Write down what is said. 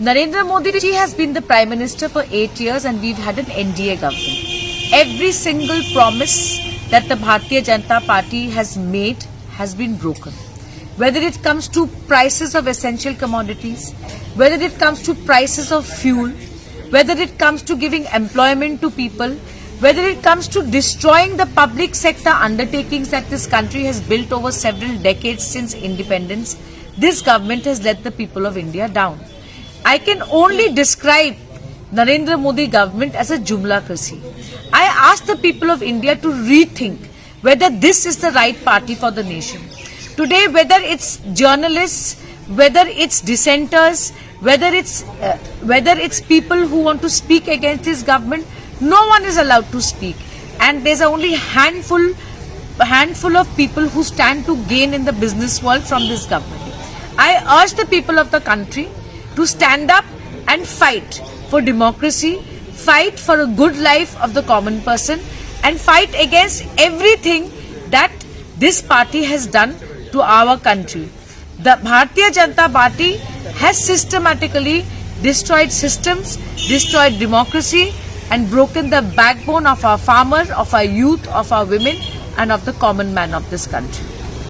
Narendra Modi ji has been the Prime Minister for 8 years and we've had an NDA government. Every single promise that the Bharatiya Janata Party has made has been broken. Whether it comes to prices of essential commodities, whether it comes to prices of fuel, whether it comes to giving employment to people, whether it comes to destroying the public sector undertakings that this country has built over several decades since independence, this government has let the people of India down. I can only describe Narendra Modi government as a jumlacracy. I ask the people of India to rethink whether this is the right party for the nation. Today, whether it's journalists, whether it's dissenters, whether it's people who want to speak against this government, no one is allowed to speak. And there's only a handful of people who stand to gain in the business world from this government. I urge the people of the country to stand up and fight for democracy, fight for a good life of the common person, and fight against everything that this party has done to our country. The Bharatiya Janata Party has systematically destroyed systems, destroyed democracy, and broken the backbone of our farmer, of our youth, of our women, and of the common man of this country.